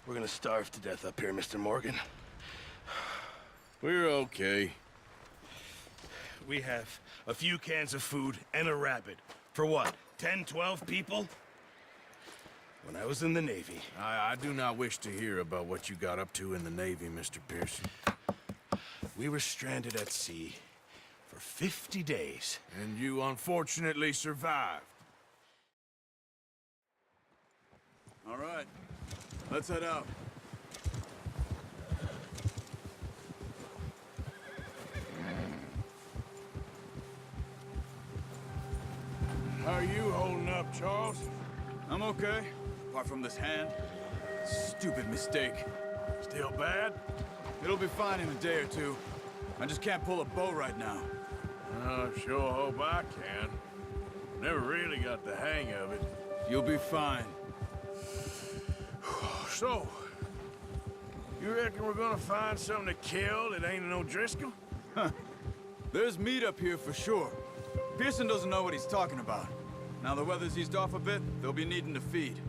We're gonna starve to death up here, Mr. Morgan. We're okay. We have a few cans of food and a rabbit. For what, 10, 12 people? When I was in the Navy. I do not wish to hear about what you got up to in the Navy, Mr. Pearson. We were stranded at sea for 50 days. And you unfortunately survived. All right, let's head out. How are you holding up, Charles? I'm okay, apart from this hand. Stupid mistake. Still bad? It'll be fine in a day or two. I just can't pull a bow right now. I sure hope I can. Never really got the hang of it. You'll be fine. So, you reckon we're gonna find something to kill that ain't an O'Driscoll? There's meat up here for sure. Pearson doesn't know what he's talking about. Now the weather's eased off a bit, they'll be needing to feed.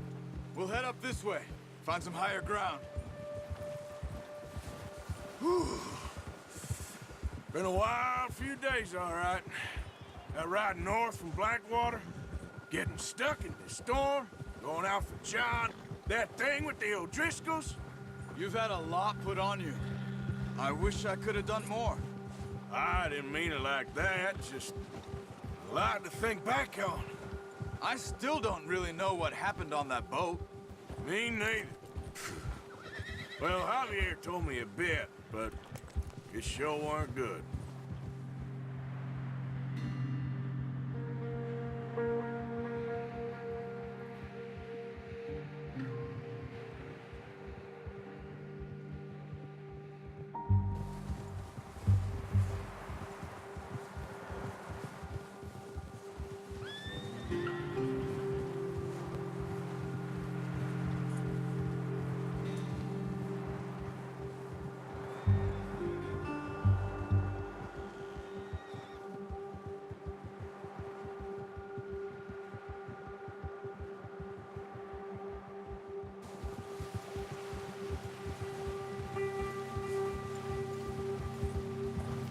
We'll head up this way, find some higher ground. Whew. Been a wild few days, all right. That ride north from Blackwater, getting stuck in the storm, going out for John, that thing with the O'Driscolls. You've had a lot put on you. I wish I could have done more. I didn't mean it like that, just a lot to think back on. I still don't really know what happened on that boat. Me neither. Well, Javier told me a bit, but it sure weren't good.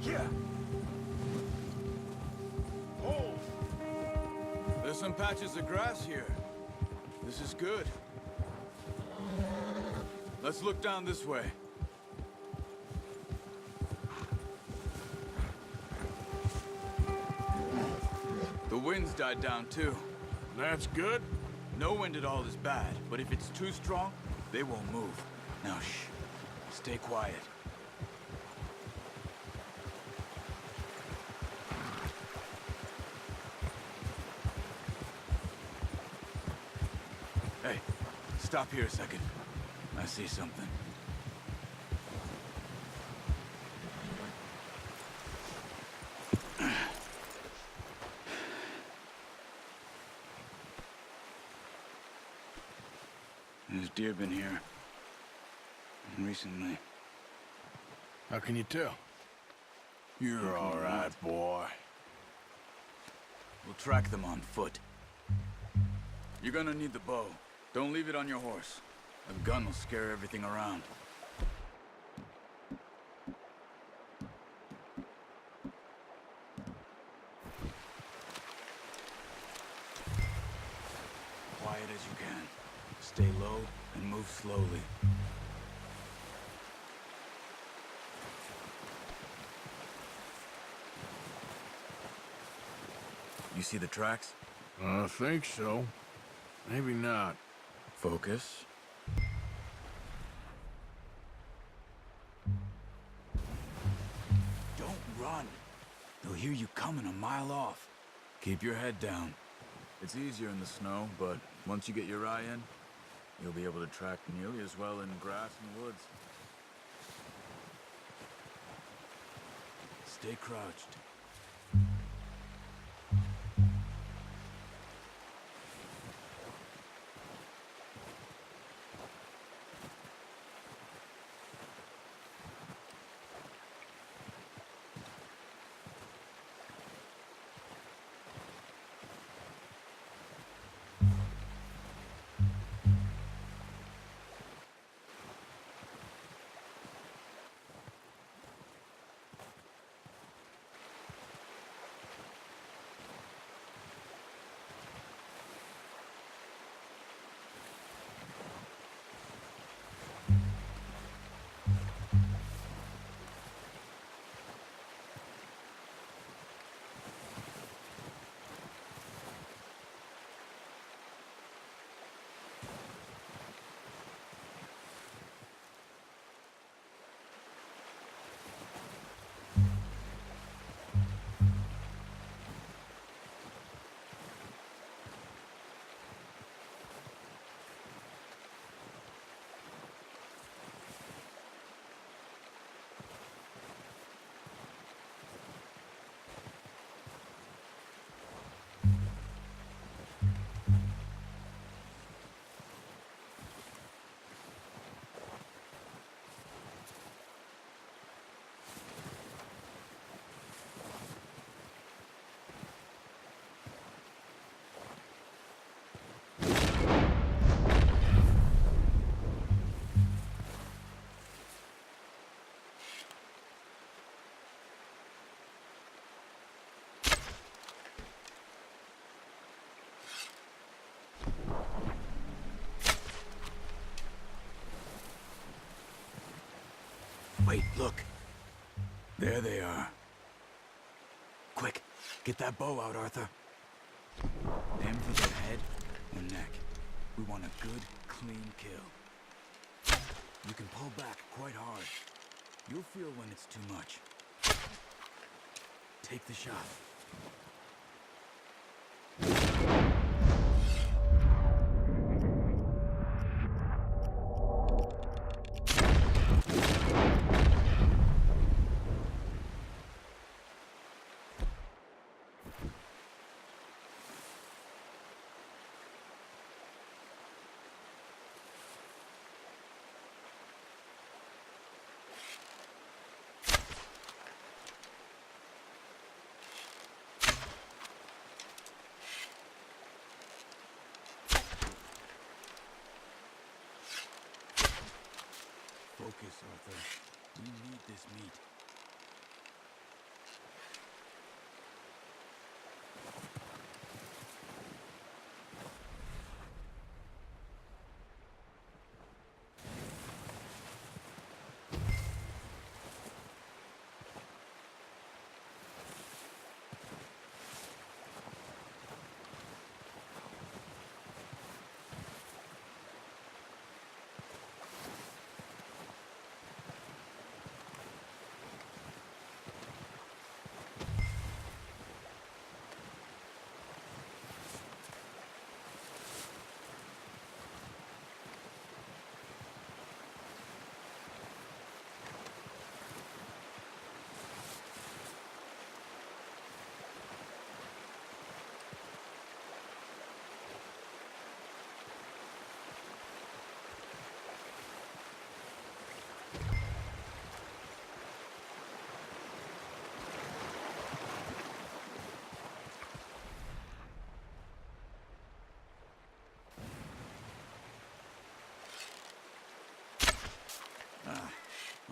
Yeah. Oh! There's some patches of grass here. This is good. Let's look down this way. The wind's died down too. That's good. No wind at all is bad, but if it's too strong, they won't move. Now shh. Stay quiet. Hey, stop here a second. I see something. There's deer been here. Recently. How can you tell? You're all right, boy. We'll track them on foot. You're gonna need the bow. Don't leave it on your horse. A gun will scare everything around. Quiet as you can. Stay low and move slowly. You see the tracks? I think so. Maybe not. Focus. Don't run. They'll hear you coming a mile off. Keep your head down. It's easier in the snow, but once you get your eye in, you'll be able to track nearly as well in grass and woods. Stay crouched. Wait, look. There they are. Quick, get that bow out, Arthur. Aim for their head or neck. We want a good, clean kill. You can pull back quite hard. You'll feel when it's too much. Take the shot. Focus, Arthur. We need this meat.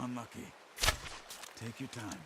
Unlucky. Take your time.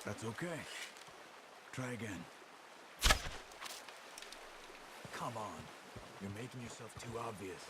That's okay. Try again. Come on. You're making yourself too obvious.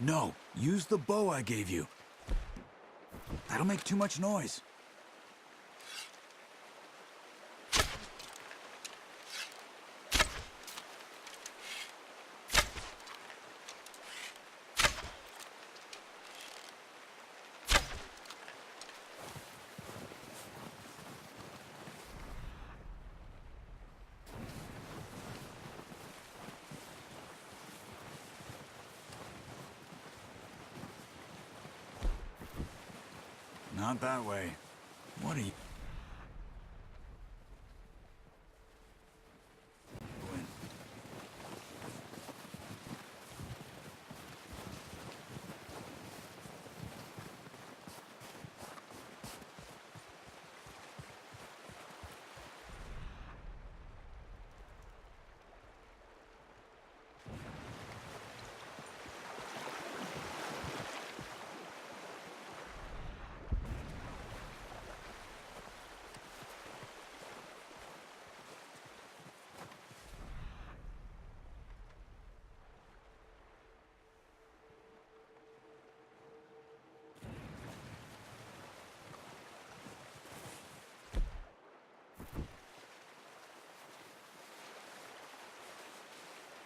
No, use the bow I gave you. That'll make too much noise. Not that way. What are you... doing?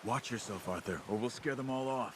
Watch yourself, Arthur, or we'll scare them all off.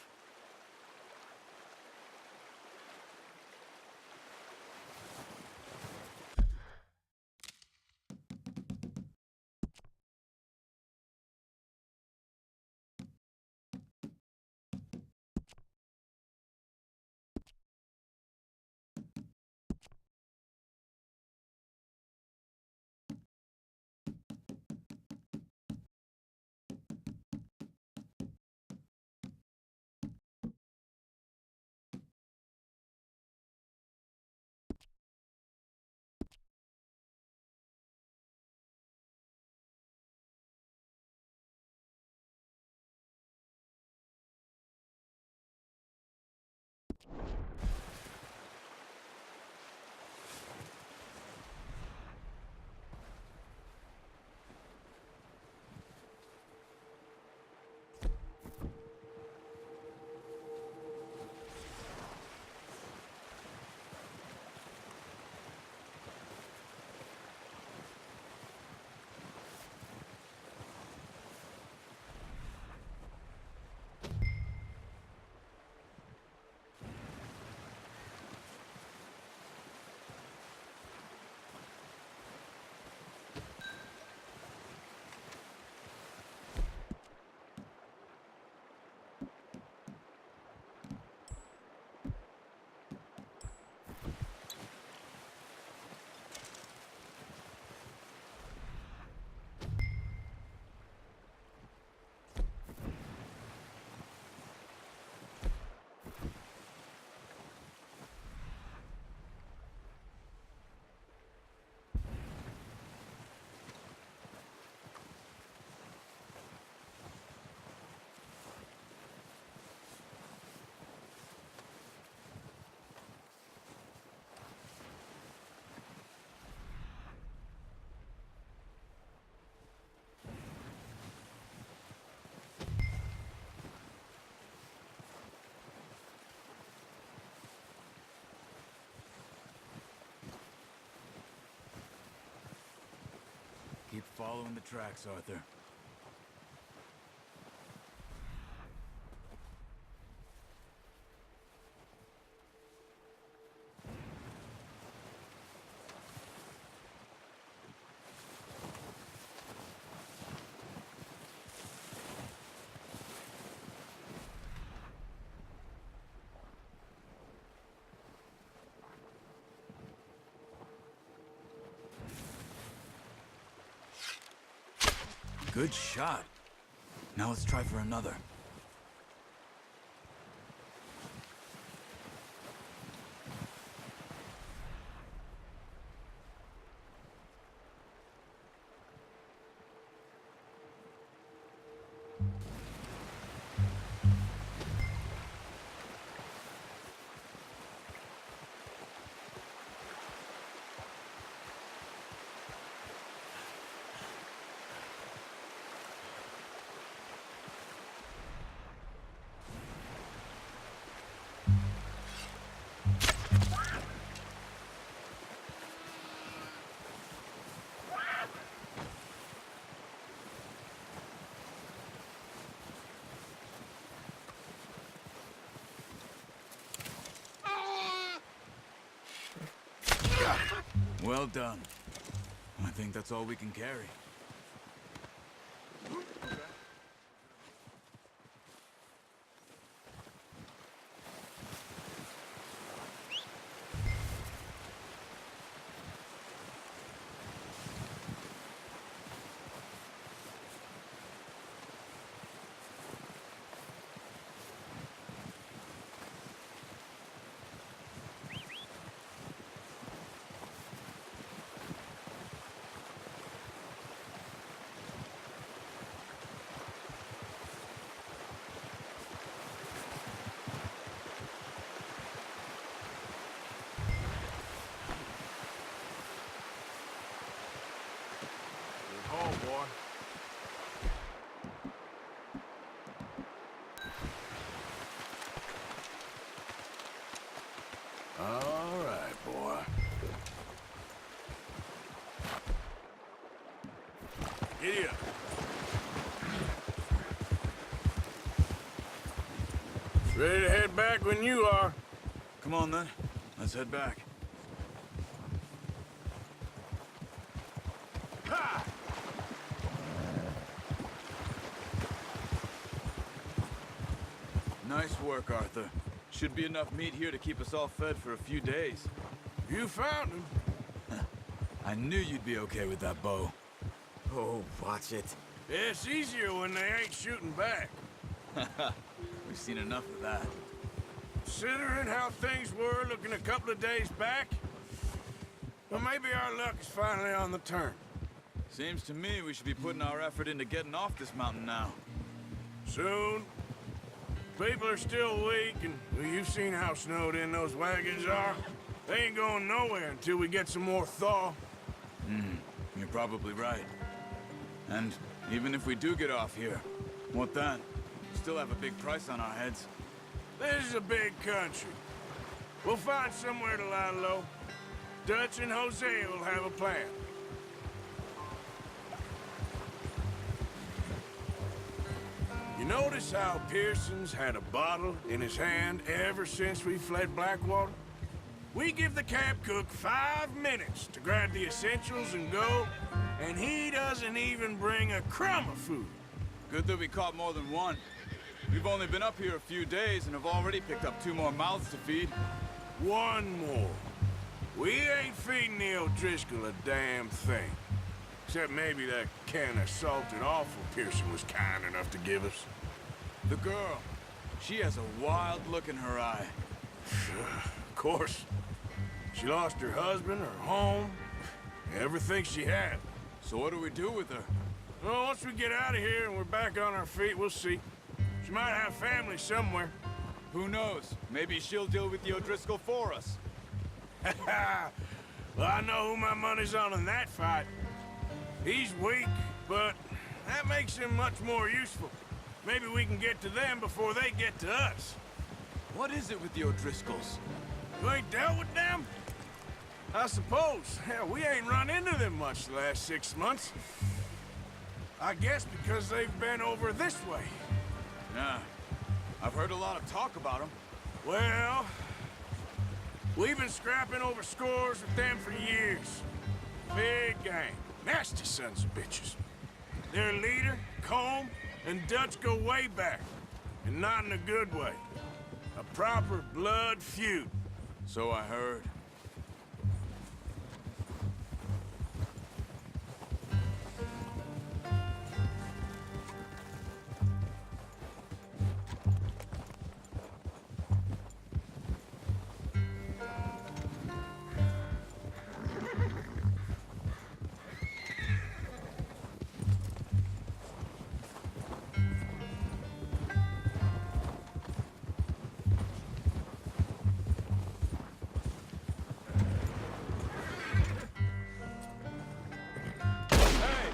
Keep following the tracks, Arthur. Good shot. Now let's try for another. Well done. I think that's all we can carry. Giddy up. Ready to head back when you are. Come on, then. Let's head back. Ha! Nice work, Arthur. Should be enough meat here to keep us all fed for a few days. You found him. I knew you'd be okay with that bow. Oh, watch it. It's easier when they ain't shooting back. We've seen enough of that. Considering how things were looking a couple of days back, well, maybe our luck is finally on the turn. Seems to me we should be putting our effort into getting off this mountain now. Soon. People are still weak, and well, you've seen how snowed in those wagons are. They ain't going nowhere until we get some more thaw. You're probably right. And even if we do get off here, what then? We still have a big price on our heads. This is a big country. We'll find somewhere to lie low. Dutch and Hosea will have a plan. You notice how Pearson's had a bottle in his hand ever since we fled Blackwater? We give the camp cook 5 minutes to grab the essentials and go, and he doesn't even bring a crumb of food. Good that we caught more than one. We've only been up here a few days and have already picked up 2 more mouths to feed. One more. We ain't feeding the O'Driscoll a damn thing. Except maybe that can of salted offal Pearson was kind enough to give us. The girl, she has a wild look in her eye. Of course. She lost her husband, her home, everything she had. So what do we do with her? Well, once we get out of here and we're back on our feet, we'll see. She might have family somewhere. Who knows? Maybe she'll deal with the O'Driscoll for us. Well, I know who my money's on in that fight. He's weak, but that makes him much more useful. Maybe we can get to them before they get to us. What is it with the O'Driscolls? You ain't dealt with them? I suppose. Hell, we ain't run into them much the last 6 months. I guess because they've been over this way. Yeah, I've heard a lot of talk about them. Well, we've been scrapping over scores with them for years. Big gang. Nasty sons of bitches. Their leader, Combe, and Dutch go way back. And not in a good way. A proper blood feud. So I heard.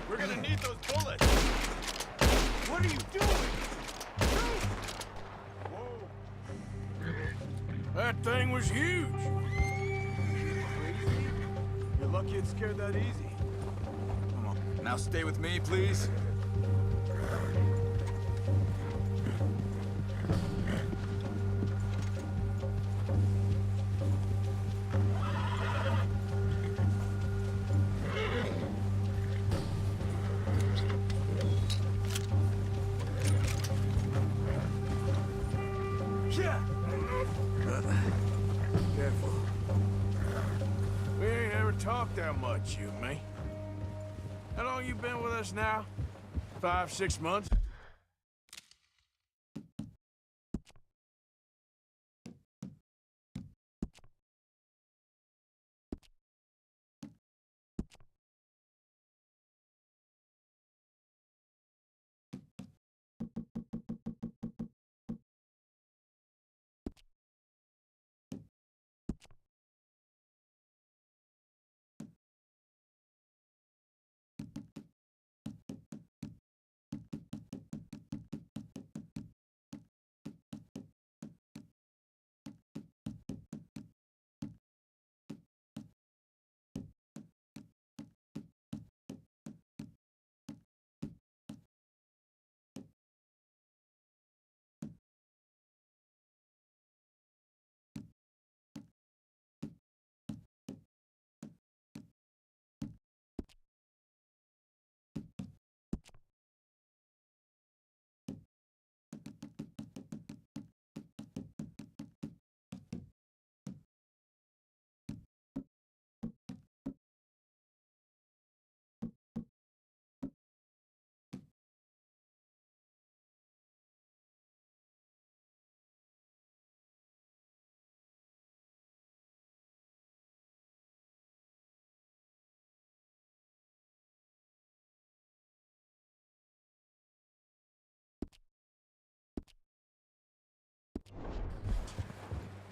We're gonna need those bullets! What are you doing? Whoa. That thing was huge. You're lucky it scared that easy. Come on. Now stay with me, please. Careful. We ain't ever talked that much, you and me. How long you been with us now? 5, 6 months?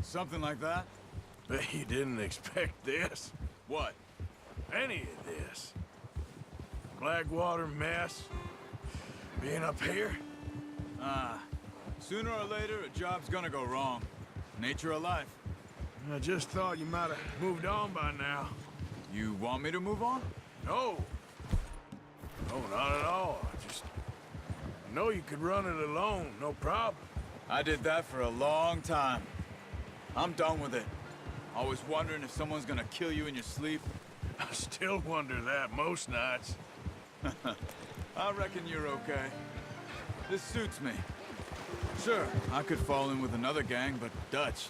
Something like that? Bet you didn't expect this. What? Any of this. Blackwater mess. Being up here. Sooner or later, a job's gonna go wrong. Nature of life. I just thought you might have moved on by now. You want me to move on? No. No, not at all. I know you could run it alone, no problem. I did that for a long time. I'm done with it. Always wondering if someone's gonna kill you in your sleep. I still wonder that most nights. I reckon you're okay. This suits me. Sure, I could fall in with another gang, but Dutch...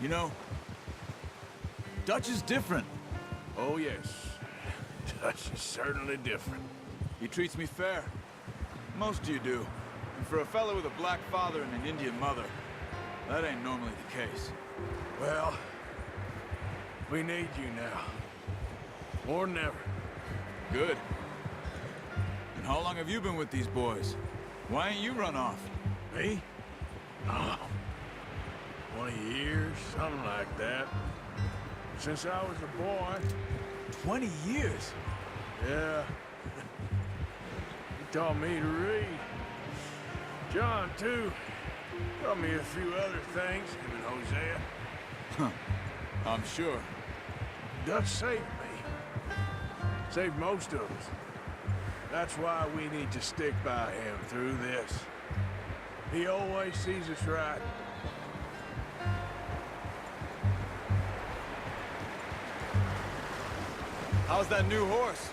You know, Dutch is different. Oh, yes. Dutch is certainly different. He treats me fair. Most of you do. And for a fellow with a black father and an Indian mother, that ain't normally the case. Well, we need you now. More than ever. Good. And how long have you been with these boys? Why ain't you run off? Me? Oh, 20 years, something like that. Since I was a boy. 20 years? Yeah. He taught me to read. John, too. Taught me a few other things, him and Hosea. I'm sure. Dutch saved me. Saved most of us. That's why we need to stick by him through this. He always sees us right. How's that new horse?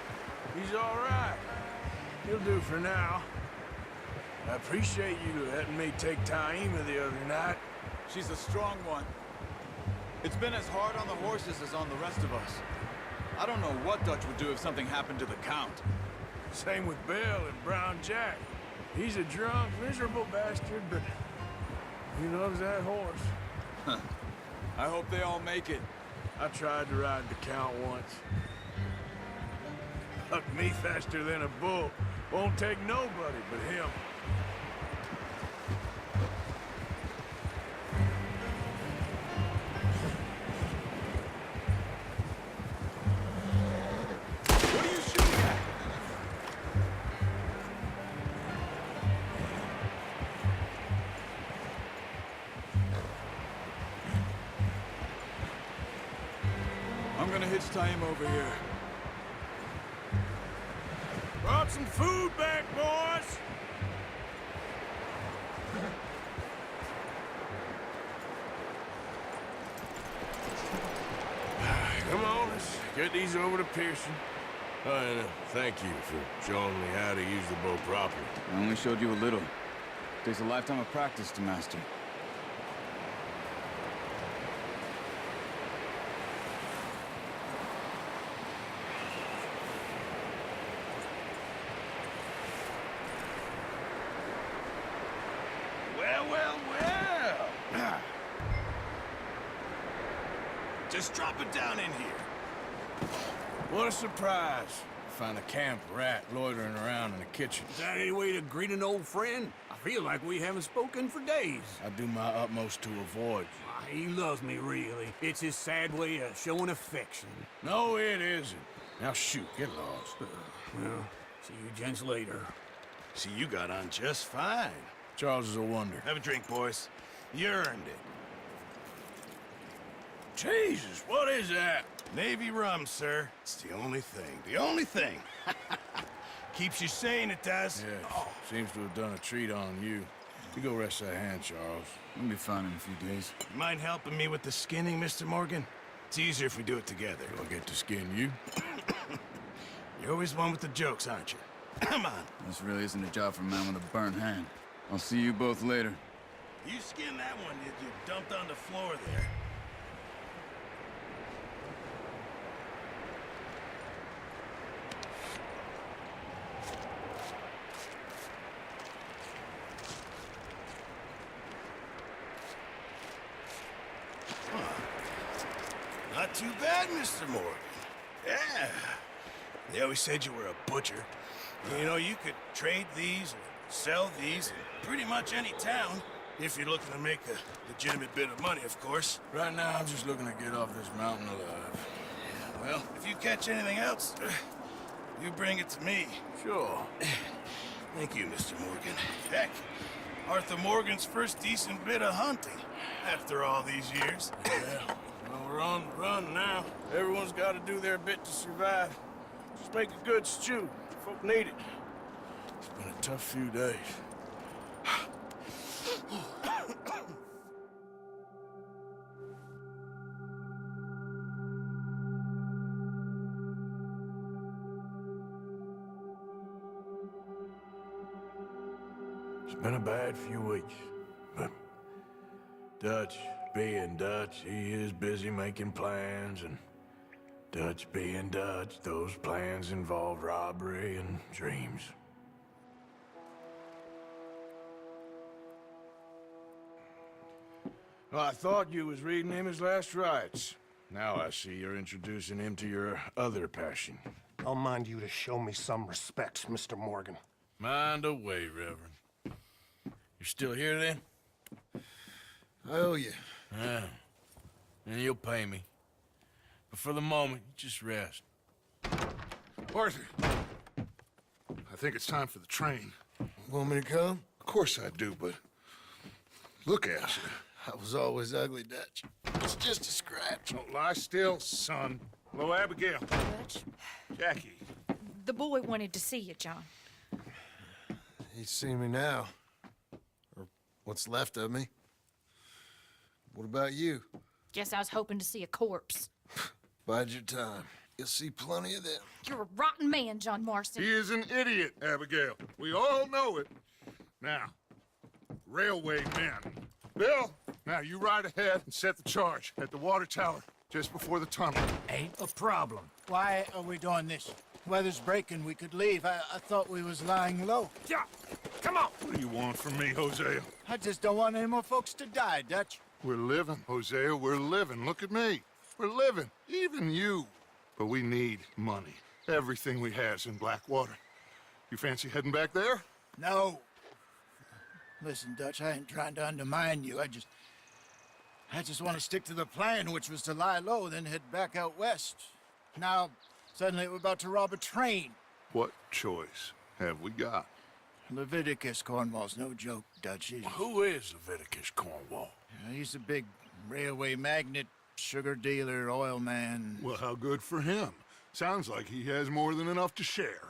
He's all right. He'll do for now. I appreciate you letting me take Taima the other night. She's a strong one. It's been as hard on the horses as on the rest of us. I don't know what Dutch would do if something happened to the Count. Same with Bill and Brown Jack. He's a drunk, miserable bastard, but he loves that horse. I hope they all make it. I tried to ride the Count once. Hucked me faster than a bull. Won't take nobody but him. What are you shooting at? I'm gonna hitch Taima over here. Brought some food back, boys! Come on, let's get these over to Pearson. And thank you for showing me how to use the bow properly. I only showed you a little. Takes a lifetime of practice to master. Well. Just drop it down in here. What a surprise. Find a camp rat loitering around in the kitchen. Is that any way to greet an old friend? I feel like we haven't spoken for days. I do my utmost to avoid you. He loves me, really. It's his sad way of showing affection. No, it isn't. Now shoot, get lost. Well, see you gents later. See, you got on just fine. Charles is a wonder. Have a drink, boys. You earned it. Jesus, what is that? Navy rum, sir. It's the only thing. The only thing. Keeps you sane, it does. Yeah, seems to have done a treat on you. You go rest that hand, Charles. We'll be fine in a few days. You mind helping me with the skinning, Mr. Morgan? It's easier if we do it together. Do I get to skin you? You're always one with the jokes, aren't you? Come on. This really isn't a job for a man with a burnt hand. I'll see you both later. You skin that one you dumped on the floor there. Not too bad, Mr. Morgan. Yeah. They always said you were a butcher. You know, you could trade these or sell these in pretty much any town. If you're looking to make a legitimate bit of money, of course. Right now, I'm just looking to get off this mountain alive. Well, if you catch anything else, you bring it to me. Sure. Thank you, Mr. Morgan. Heck, Arthur Morgan's first decent bit of hunting after all these years. Yeah. Well, we're on the run now. Everyone's got to do their bit to survive. Just make a good stew. Folk need it. It's been a tough few days. It's been a bad few weeks, but Dutch being Dutch, he is busy making plans, and Dutch being Dutch, those plans involve robbery and dreams. Well, I thought you was reading him his last rites. Now I see you're introducing him to your other passion. I'll mind you to show me some respect, Mr. Morgan. Mind away, Reverend. You're still here, then? I owe you. Yeah. And you'll pay me. But for the moment, just rest. Arthur, I think it's time for the train. Want me to come? Of course I do, but look at you. I was always ugly, Dutch. It's just a scratch. Don't lie still, son. Hello, Abigail. Dutch, Jackie. the boy wanted to see you, John. He's seen me now. Or what's left of me. What about you? Guess I was hoping to see a corpse. Bide your time. You'll see plenty of them. You're a rotten man, John Marston. He is an idiot, Abigail. We all know it. Now, railway men. Bill, now you ride ahead and set the charge at the water tower just before the tunnel. Ain't a problem. Why are we doing this? Weather's breaking. We could leave. I thought we was lying low. Yeah, come on. What do you want from me, Hosea? I just don't want any more folks to die, Dutch. We're living, Hosea. We're living. Look at me. We're living. Even you. But we need money. Everything we has in Blackwater. You fancy heading back there? No. Listen, Dutch, I ain't trying to undermine you. I just want to stick to the plan, which was to lie low, then head back out west. Now, suddenly we're about to rob a train. What choice have we got? Leviticus Cornwall's no joke, Dutch. Who is Leviticus Cornwall? He's a big railway magnate, sugar dealer, oil man. Well, how good for him. Sounds like he has more than enough to share.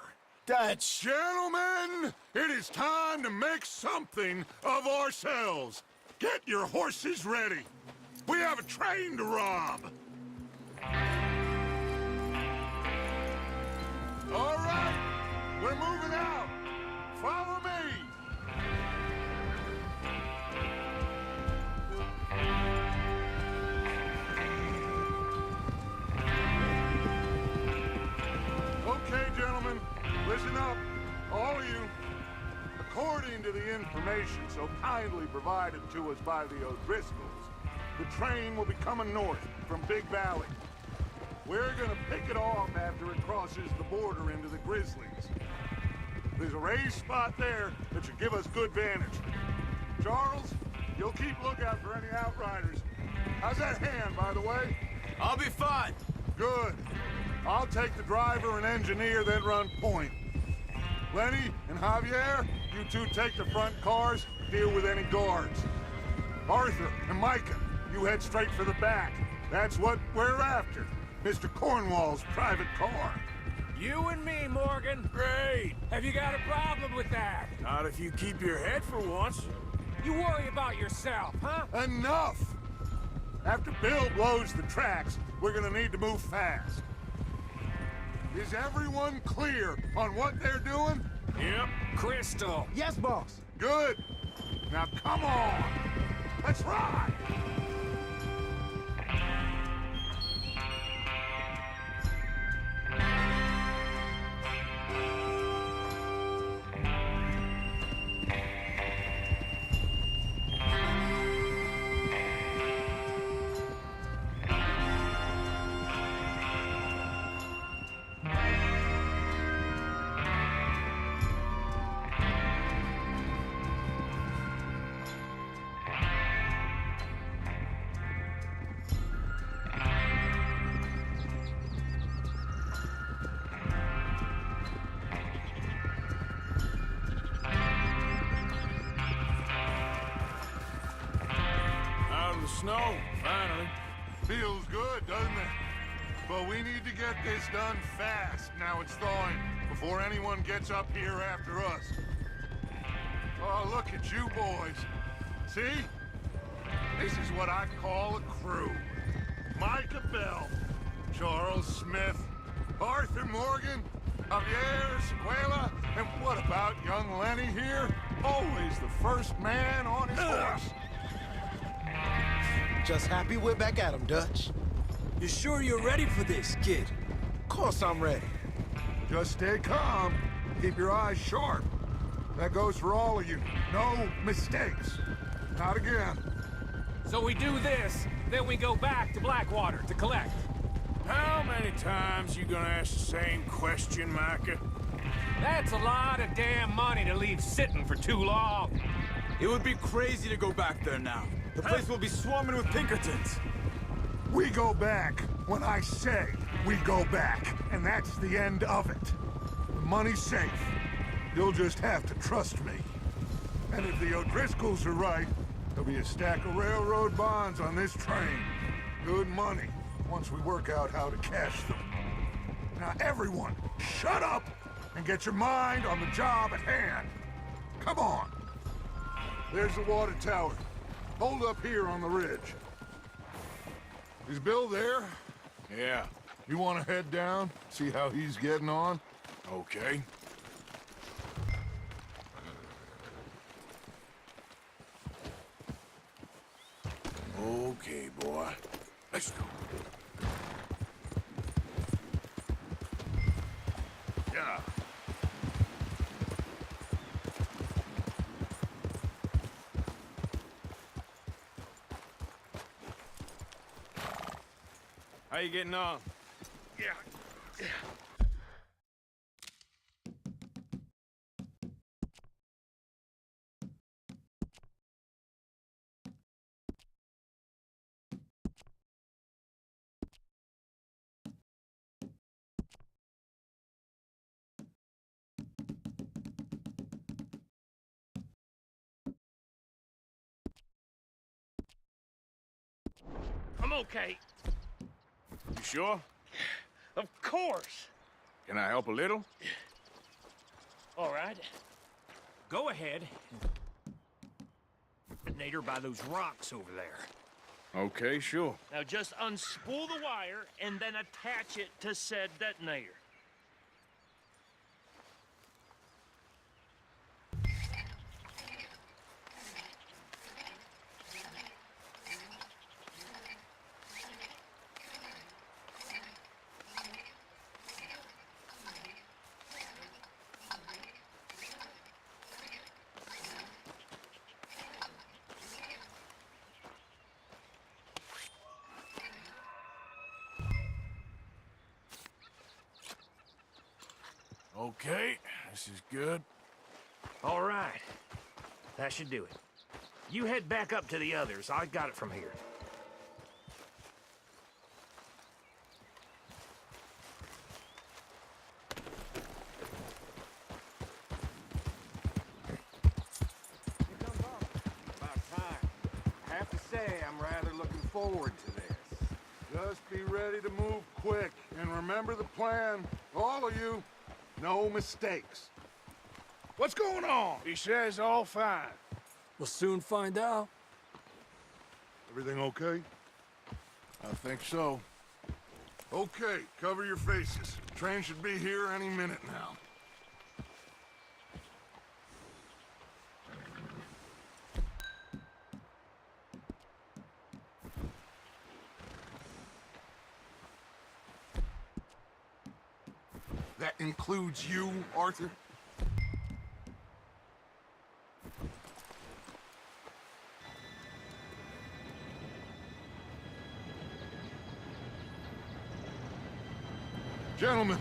Dutch! Gentlemen, it is time to make something of ourselves. Get your horses ready. We have a train to rob. All right, we're moving out. Follow me. Okay, gentlemen, listen up, all of you. According to the information so kindly provided to us by the O'Driscolls, the train will be coming north from Big Valley. We're gonna pick it off after it crosses the border into the Grizzlies. There's a raised spot there that should give us good vantage. Charles, you'll keep lookout for any outriders. How's that hand, by the way? I'll be fine. Good. I'll take the driver and engineer, then run point. Lenny and Javier, you two take the front cars, deal with any guards. Arthur and Micah, you head straight for the back. That's what we're after. Mr. Cornwall's private car. You and me, Morgan. Great. Have you got a problem with that? Not if you keep your head for once. You worry about yourself, huh? Enough! After Bill blows the tracks, we're gonna need to move fast. Is everyone clear on what they're doing? Yep. Crystal. Yes, boss. Good. Now come on. Let's ride. snow, finally. Feels good, doesn't it? But we need to get this done fast. Now it's thawing, before anyone gets up here after us. Oh, look at you boys. See? This is what I call a crew. Micah Bell, Charles Smith, Arthur Morgan, Javier Sequela, and what about young Lenny here? Always the first man on his horse. Just happy we're back at 'em, Dutch. You sure you're ready for this, kid? Of course I'm ready. Just stay calm. Keep your eyes sharp. That goes for all of you. No mistakes. Not again. So we do this, then we go back to Blackwater to collect. How many times you gonna ask the same question, Micah? That's a lot of damn money to leave sitting for too long. It would be crazy to go back there now. The place will be swarming with Pinkertons. We go back when I say we go back, and that's the end of it. The money's safe. You'll just have to trust me. And if the O'Driscolls are right, there'll be a stack of railroad bonds on this train. Good money, once we work out how to cash them. Now everyone, shut up and get your mind on the job at hand. Come on. There's the water tower. Hold up here on the ridge. Is Bill there? Yeah, You want to head down, see how he's getting on? okay. Okay, boy. Let's go. Yeah. How you getting on? Yeah. I'm okay. You sure? Of course. Can I help a little? All right. Go ahead. Detonator by those rocks over there. Okay, sure. Now just unspool the wire and then attach it to said detonator. Okay, this is good. All right. That should do it. You head back up to the others. I got it from here. About time. I have to say, I'm rather looking forward to this. Just be ready to move quick, and remember the plan. All of you, no mistakes. What's going on? He says all fine. We'll soon find out. Everything okay? I think so. Okay, cover your faces. Train should be here any minute now. That includes you, Arthur? Gentlemen,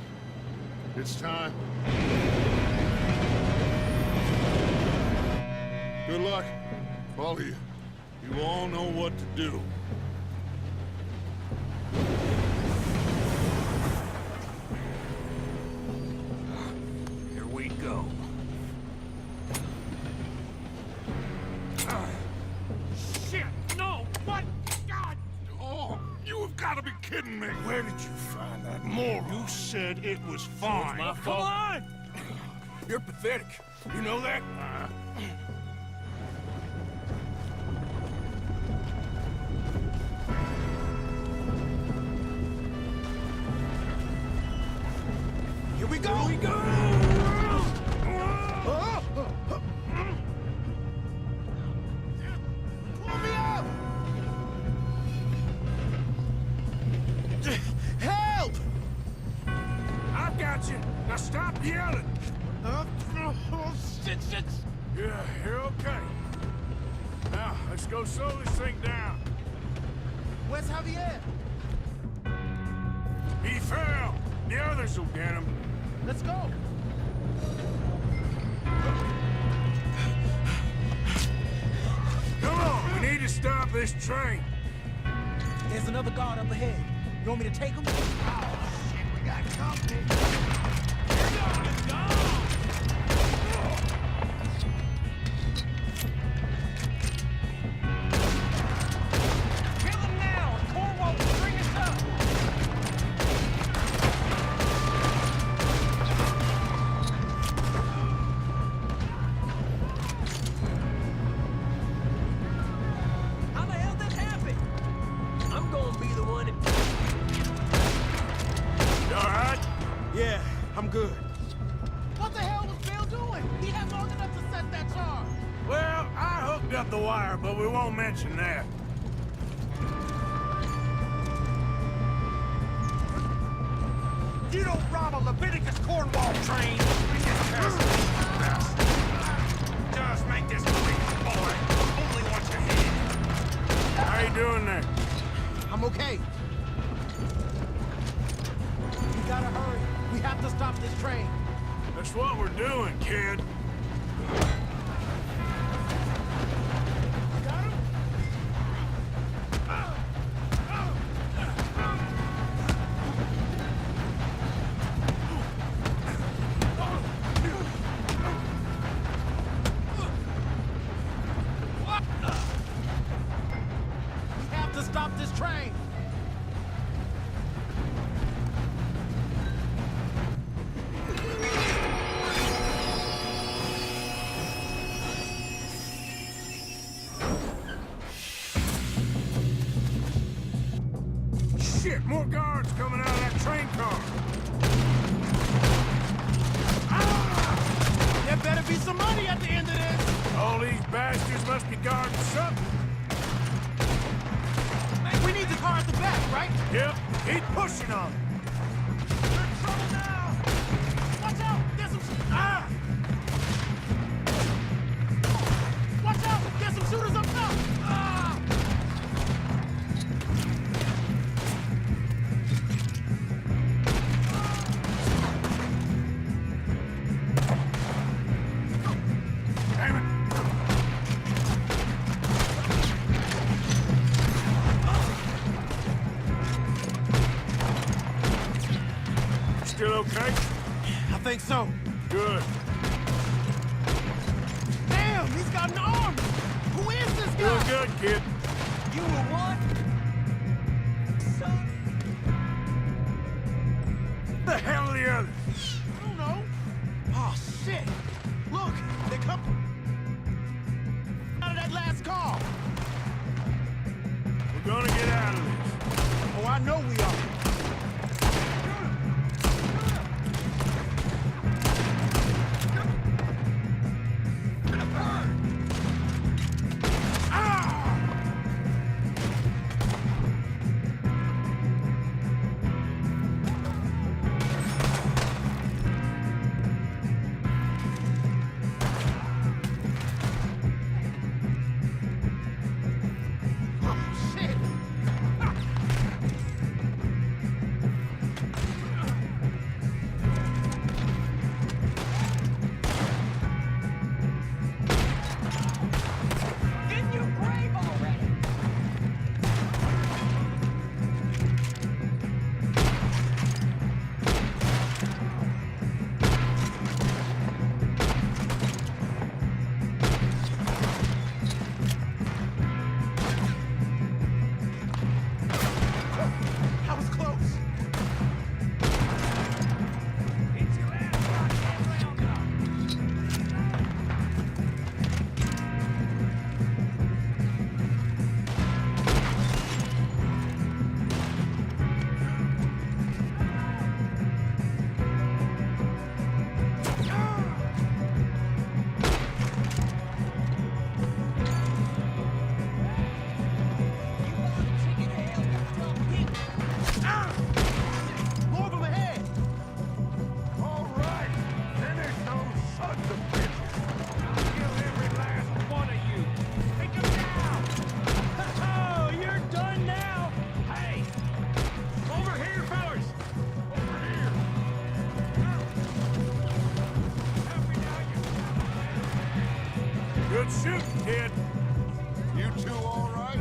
it's time. Good luck, all of you. You all know what to do. Here we go. Shit! No! What? kidding me? Where did you find that moron? You said it was fine. my fault. Come on! You're pathetic. You know that? Here we go! Here we go! Pull me up! Help! I've got you. Now stop yelling. Shit, shit! Yeah, you're okay. Now, let's go slow this thing down. Where's Javier? He fell. The others will get him. Let's go! Come on, we need to stop this train. There's another guard up ahead. You want me to take him? Oh, shit, we got company. Kill him now, and Cornwall will bring us up. How the hell did that happen? I'm gonna be the one that... You all right? Yeah, I'm good. What the hell was Bill doing? He had long enough to set that charge. Well, I hooked up the wire, but we won't mention that. You don't rob a Leviticus Cornwall train! Just make this quick, boy. Only want your head. How you doing there? I'm okay. We gotta hurry. We have to stop this train. That's what we're doing, kid. We have to stop this train. Shit, more guards coming out of that train car. There better be some money at the end of this. All these bastards must be guarding something. We need the car at the back, right? Yep, keep pushing on it. We're in trouble now. Watch out! There's some... Ah! Watch out! There's some shooters up top! Ah! Damn it. Still okay? I think so. Good. Damn, he's got an arm! Who is this guy? Doing good, kid. You were what? Son? The hell are the others? I don't know. Oh, shit. Look, they come out of that last car. We're gonna get out of this. Oh, I know we are. Oh, shit. two all right?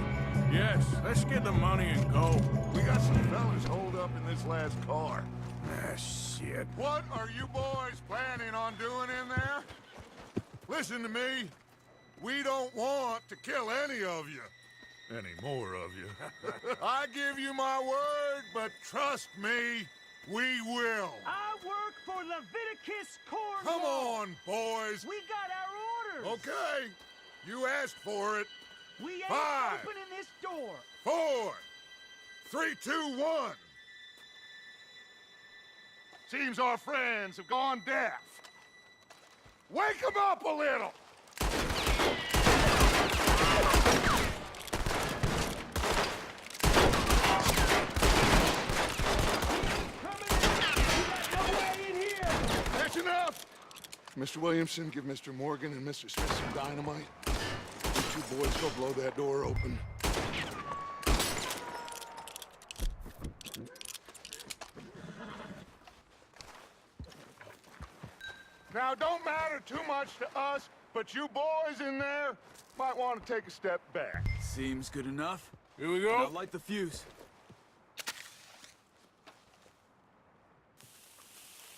Yes, let's get the money and go. We got some fellas holed up in this last car. Ah, shit. What are you boys planning on doing in there? Listen to me. We don't want to kill any of you. Any more of you. I give you my word, but trust me, we will. I work for Leviticus Corn. Come on, boys. We got our orders. Okay. You asked for it. We ain't 5, opening this door. 4, 3, 2, 1. Seems our friends have gone deaf. Wake them up a little! That's enough! Mr. Williamson, give Mr. Morgan and Mr. Smith some dynamite. You two boys go blow that door open. Now, don't matter too much to us, but you boys in there might want to take a step back. Seems good enough. Here we go. Now light the fuse.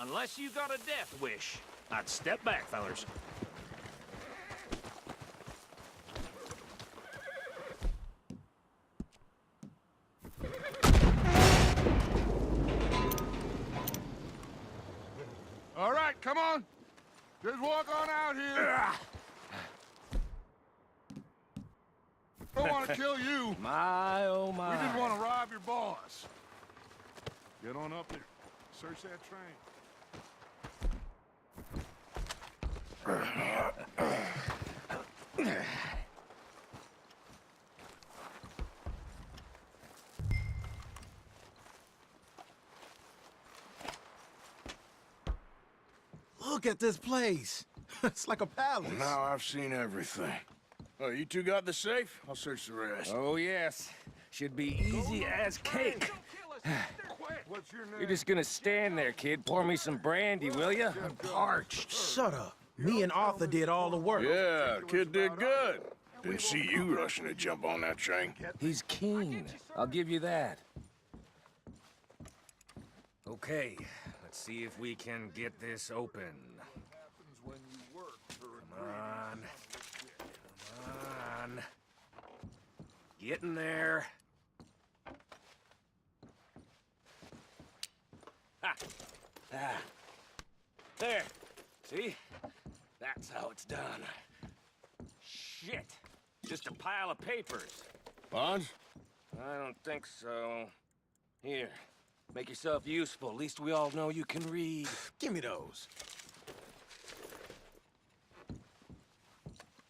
Unless you got a death wish, I'd step back, fellers. All right, come on. Just walk on out here. Don't want to kill you. My, oh my. We just want to rob your boss. Get on up there. Search that train. Look at this place. It's like a palace. Now I've seen everything. Oh, you two got the safe? I'll search the rest. Oh, yes. Should be easy as cake. What's your name? You're just gonna stand there, kid. Pour me some brandy, will ya? I'm parched. Shut up. Me and Arthur did all the work. Yeah, kid did good. Didn't see you rushing to jump on that train. He's keen. I'll give you that. Okay, let's see if we can get this open. Come on. Come on. Get in there. Ha! Ah. There. See? That's how it's done. Shit. Just a pile of papers. Bonds? I don't think so. Here. Make yourself useful. At least we all know you can read. Give me those.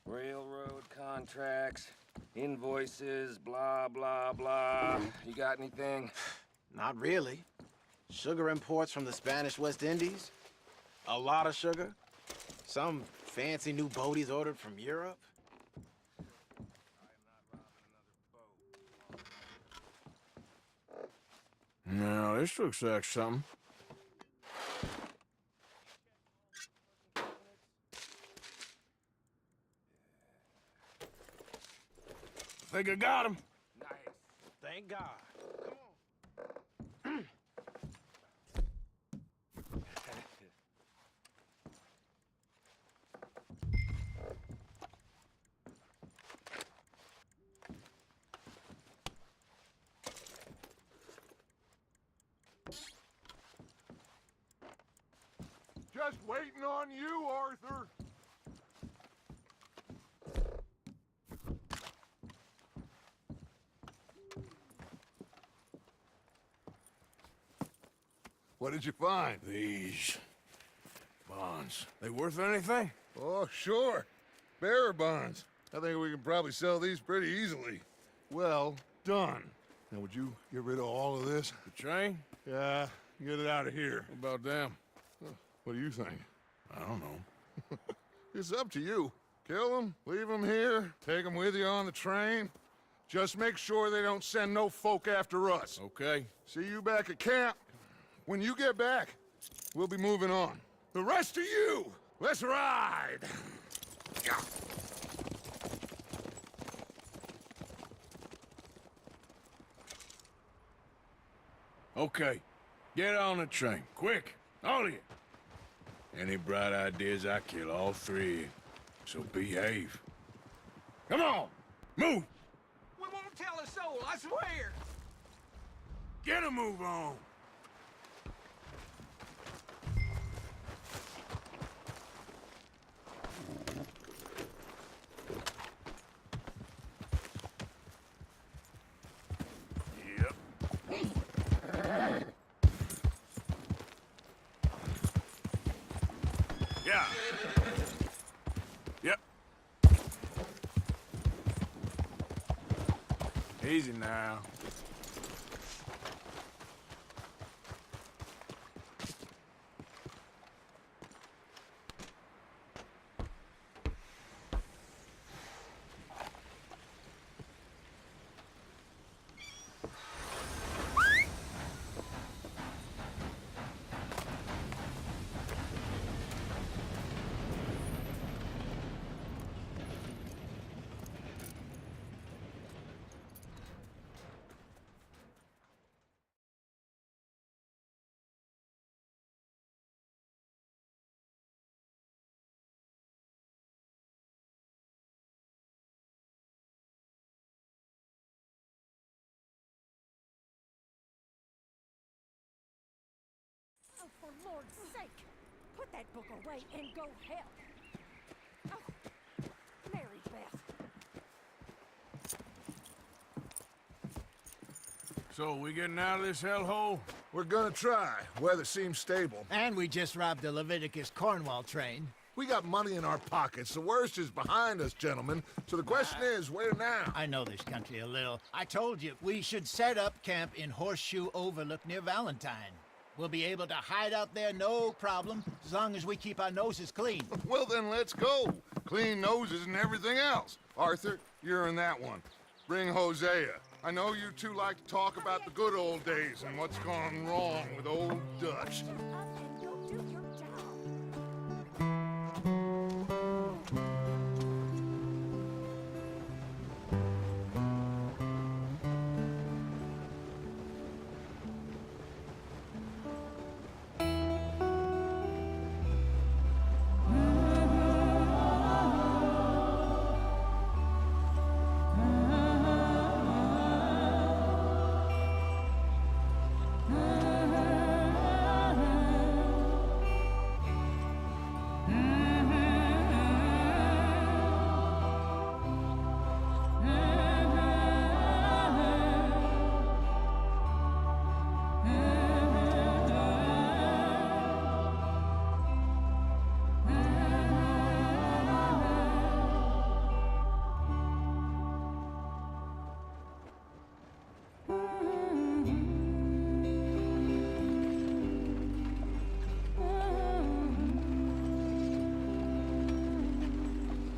Railroad contracts, invoices, blah, blah, blah. You got anything? Not really. Sugar imports from the Spanish West Indies. A lot of sugar. Some fancy new boat he's ordered from Europe. No, this looks like something. Think I got him. Nice. Thank God. Just waiting on you, Arthur. What did you find? These bonds. They worth anything? Oh, sure. Bearer bonds. I think we can probably sell these pretty easily. Well done. Now, would you get rid of all of this? The train? Yeah, get it out of here. What about them? What do you think? I don't know. It's up to you. Kill them, leave them here, take them with you on the train. Just make sure they don't send no folk after us. Okay. See you back at camp. When you get back, we'll be moving on. The rest of you, let's ride! Okay, get on the train, quick, all of you. Any bright ideas, I kill all three of you. So behave. Come on, move! We won't tell a soul, I swear! Get a move on! Yep. Yeah. Yep. Easy now. Oh, for Lord's sake, put that book away and go help. Oh, Mary Beth. So, we getting out of this hellhole? We're gonna try. Weather seems stable. And we just robbed the Leviticus Cornwall train. We got money in our pockets. The worst is behind us, gentlemen. So the question is, where now? I know this country a little. I told you, we should set up camp in Horseshoe Overlook near Valentine. We'll be able to hide out there, no problem, as long as we keep our noses clean. Well, then let's go. Clean noses and everything else. Arthur, you're in that one. Bring Hosea. I know you two like to talk about the good old days and what's gone wrong with old Dutch. Shut up and go do your job.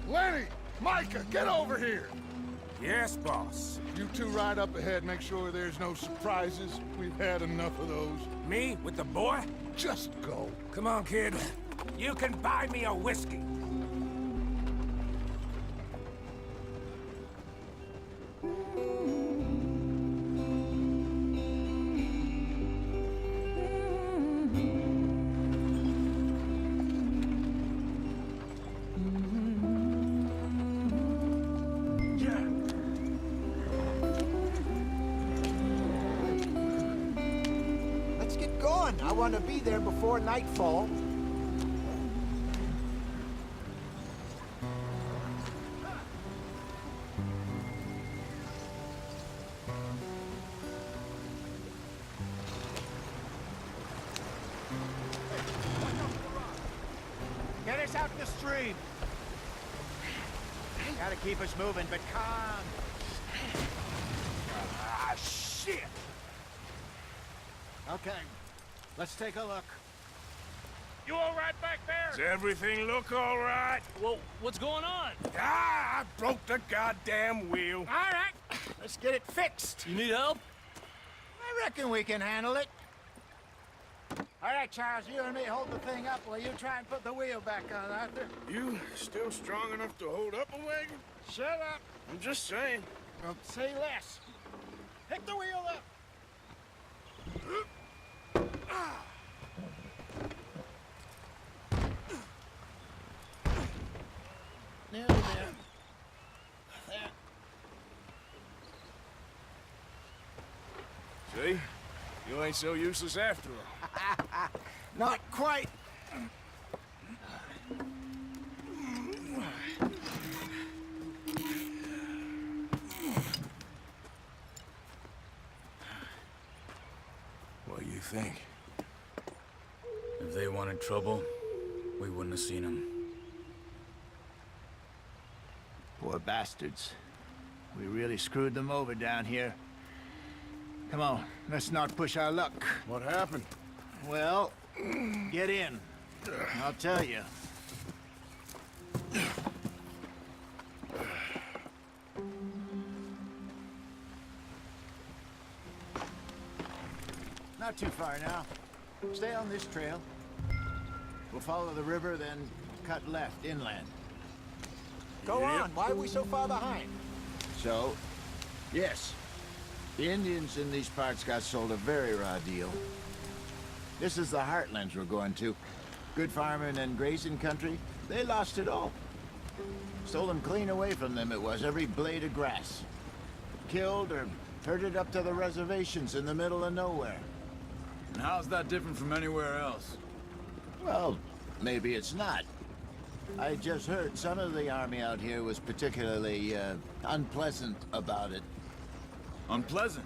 Lenny! Micah, get over here! Yes, boss. You two ride up ahead, make sure there's no surprises. We've had enough of those. Me with the boy? Just go. Come on, kid. You can buy me a whiskey. Let's get going. I want to be there before nightfall. Get us out the stream. Gotta keep us moving, but calm. Ah, shit! Okay, let's take a look. You all right back there? Does everything look all right? Well, what's going on? Ah, I broke the goddamn wheel. All right, let's get it fixed. You need help? I reckon we can handle it. All right, Charles, you and me hold the thing up while you try and put the wheel back on, Arthur. You still strong enough to hold up a wagon? Shut up. I'm just saying. Well, say less. Pick the wheel up. Nearly there. There. See? You ain't so useless after all. Not quite. What do you think? If they wanted trouble, we wouldn't have seen them. Poor bastards. We really screwed them over down here. Come on, let's not push our luck. What happened? Well, get in. I'll tell you. Not too far now. Stay on this trail. We'll follow the river, then cut left inland. Go on. Why are we so far behind? So, yes. The Indians in these parts got sold a very raw deal. This is the heartlands we're going to. Good farming and grazing country. They lost it all. Stolen clean away from them it was, every blade of grass. Killed or herded up to the reservations in the middle of nowhere. And how's that different from anywhere else? Well, maybe it's not. I just heard some of the army out here was particularly, unpleasant about it. Unpleasant?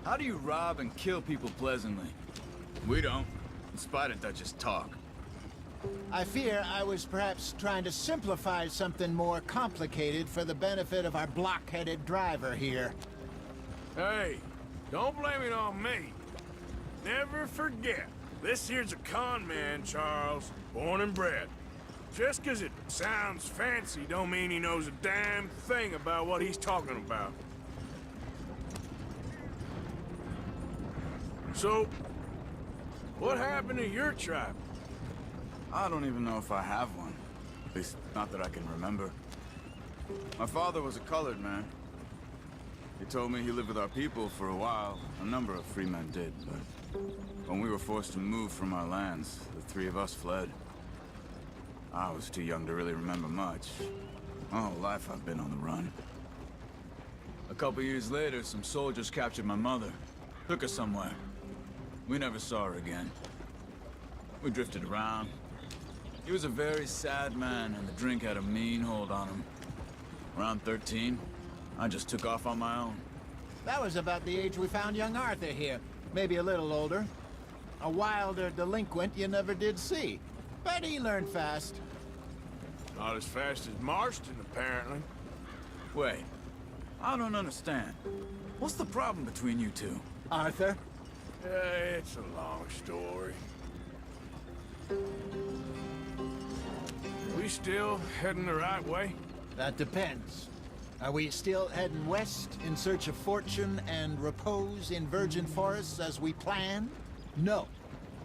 How do you rob and kill people pleasantly? We don't, in spite of Dutch's talk. I fear I was perhaps trying to simplify something more complicated for the benefit of our block-headed driver here. Hey, don't blame it on me. Never forget, this here's a con man, Charles, born and bred. Just 'cause it sounds fancy don't mean he knows a damn thing about what he's talking about. So, what happened to your tribe? I don't even know if I have one. At least, not that I can remember. My father was a colored man. He told me he lived with our people for a while. A number of free men did, but when we were forced to move from our lands, the three of us fled. I was too young to really remember much. My whole life I've been on the run. A couple years later, some soldiers captured my mother. Took her somewhere. We never saw her again. We drifted around. He was a very sad man, and the drink had a mean hold on him. Around 13, I just took off on my own. That was about the age we found young Arthur here. Maybe a little older. A wilder delinquent you never did see. But he learned fast. Not as fast as Marston, apparently. Wait, I don't understand. What's the problem between you two? Arthur? It's a long story. We still heading the right way? That depends. Are we still heading west in search of fortune and repose in virgin forests as we planned? No.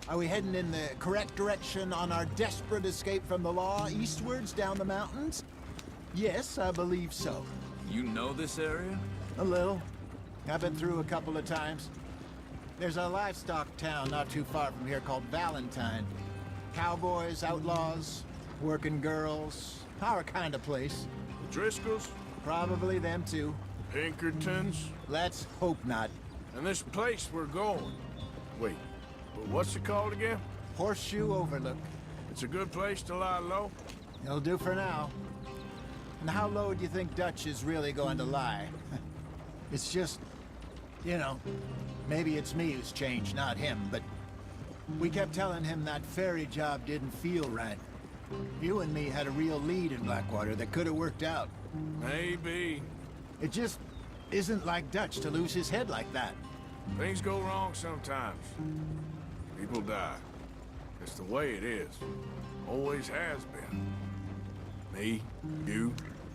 Are we heading in the correct direction on our desperate escape from the law eastwards down the mountains? Yes, I believe so. You know this area? A little. I've been through a couple of times. There's a livestock town not too far from here called Valentine. Cowboys, outlaws, working girls, our kind of place. The Driscolls? Probably them too. Pinkertons? Let's hope not. And this place we're going. Wait, but what's it called again? Horseshoe Overlook. It's a good place to lie low? It'll do for now. And how low do you think Dutch is really going to lie? It's just, you know, maybe it's me who's changed, not him, but we kept telling him that ferry job didn't feel right. You and me had a real lead in Blackwater that could have worked out. Maybe. It just isn't like Dutch to lose his head like that. Things go wrong sometimes. People die. It's the way it is. Always has been. Me, you,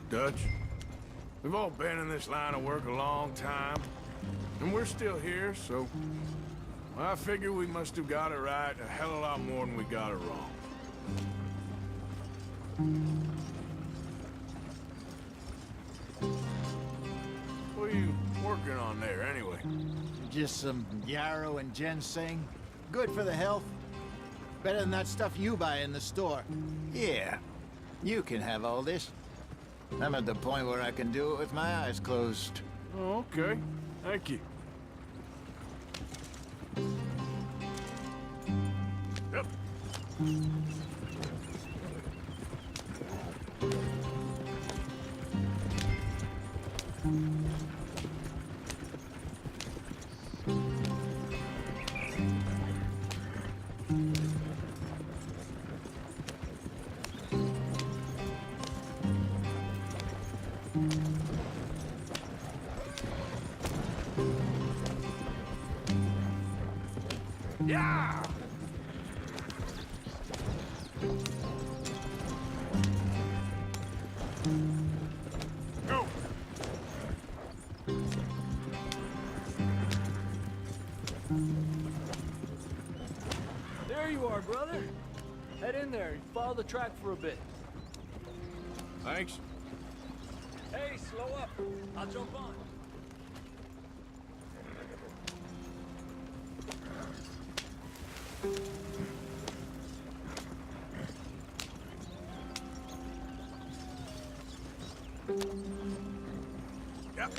Dutch. We've all been in this line of work a long time. And we're still here, so... I figure we must have got it right a hell of a lot more than we got it wrong. What are you working on there, anyway? Just some yarrow and ginseng. Good for the health. Better than that stuff you buy in the store. Yeah, you can have all this. I'm at the point where I can do it with my eyes closed. Oh, okay. Thank you. Yep. Yeah! Go! There you are, brother. Head in there and follow the track for a bit. Thanks. Hey, slow up. I'll jump on. Yep.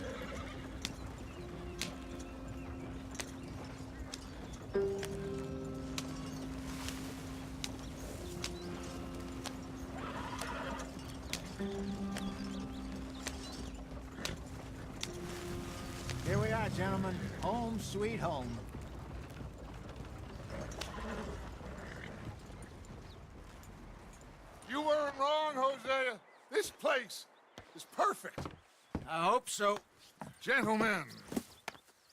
Here we are, gentlemen. Home sweet home. You weren't wrong, Hosea. This place is perfect. I hope so. Gentlemen,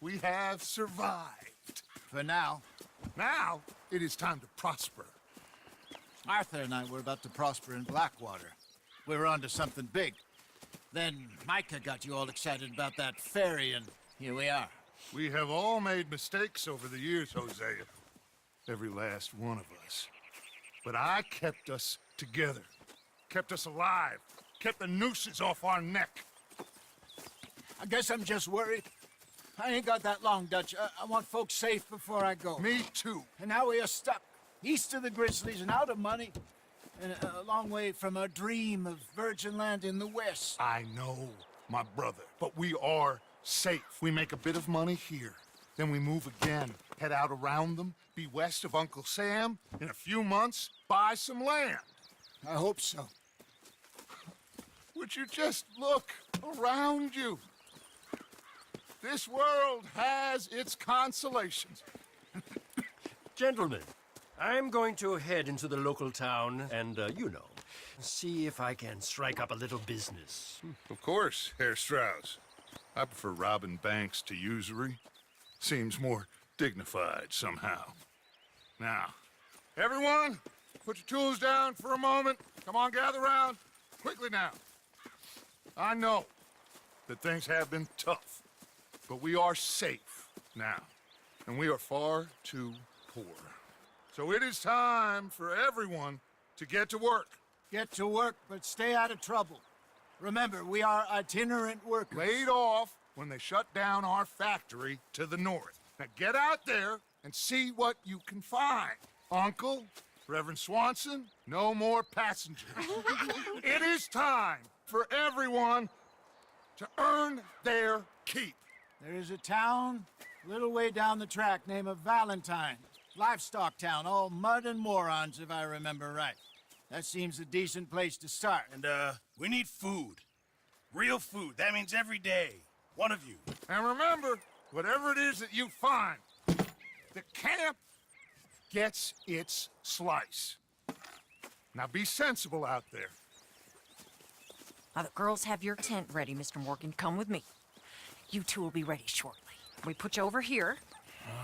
we have survived. For now. Now, it is time to prosper. Arthur and I were about to prosper in Blackwater. We were onto something big. Then Micah got you all excited about that ferry, and here we are. We have all made mistakes over the years, Hosea. Every last one of us. But I kept us together. Kept us alive. Kept the nooses off our neck. I guess I'm just worried. I ain't got that long, Dutch. I want folks safe before I go. Me too. And now we are stuck, east of the Grizzlies and out of money, and a long way from our dream of virgin land in the west. I know, my brother, but we are safe. We make a bit of money here, then we move again, head out around them, be west of Uncle Sam, in a few months, buy some land. I hope so. Would you just look around you? This world has its consolations. Gentlemen, I'm going to head into the local town and, see if I can strike up a little business. Of course, Herr Strauss. I prefer robbing banks to usury. Seems more dignified somehow. Now, everyone, put your tools down for a moment. Come on, gather round. Quickly now. I know that things have been tough, but we are safe now, and we are far too poor. So it is time for everyone to get to work. Get to work, but stay out of trouble. Remember, we are itinerant workers. Laid off when they shut down our factory to the north. Now get out there and see what you can find. Uncle, Reverend Swanson, no more passengers. It is time for everyone to earn their keep. There is a town a little way down the track named Valentine. Livestock town, all mud and morons, if I remember right. That seems a decent place to start. And, we need food. Real food. That means every day. One of you. And remember, whatever it is that you find, the camp gets its slice. Now be sensible out there. Now, the girls have your tent ready, Mr. Morgan. Come with me. You two will be ready shortly. We put you over here.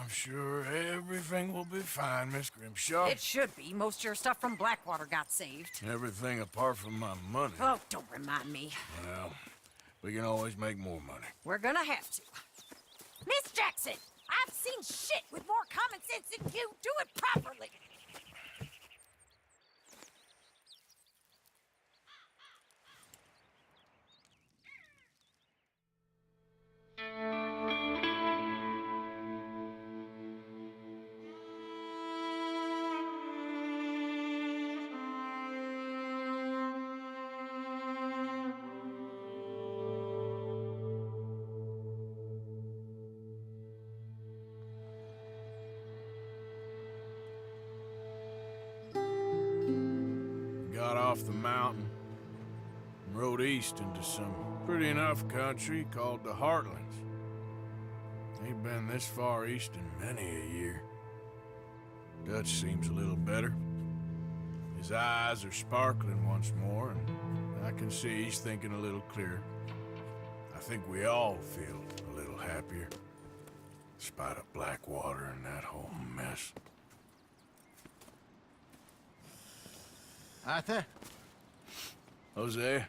I'm sure everything will be fine, Miss Grimshaw. It should be. Most of your stuff from Blackwater got saved. Everything apart from my money. Oh, don't remind me. Well, we can always make more money. We're gonna have to. Miss Jackson, I've seen shit with more common sense than you. Do it properly. off the mountain and rode east into some pretty enough country called the Heartlands. Ain't been this far east in many a year. Dutch seems a little better. His eyes are sparkling once more, and I can see he's thinking a little clearer. I think we all feel a little happier, despite of Blackwater and that whole mess. Arthur? Jose?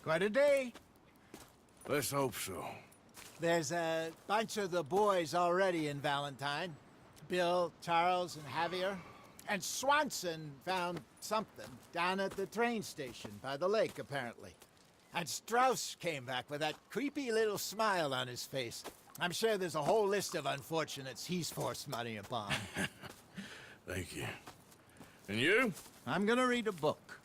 Quite a day. Let's hope so. There's a bunch of the boys already in Valentine. Bill, Charles, and Javier. And Swanson found something down at the train station by the lake, apparently. And Strauss came back with that creepy little smile on his face. I'm sure there's a whole list of unfortunates he's forced money upon. Thank you. And you? I'm gonna read a book.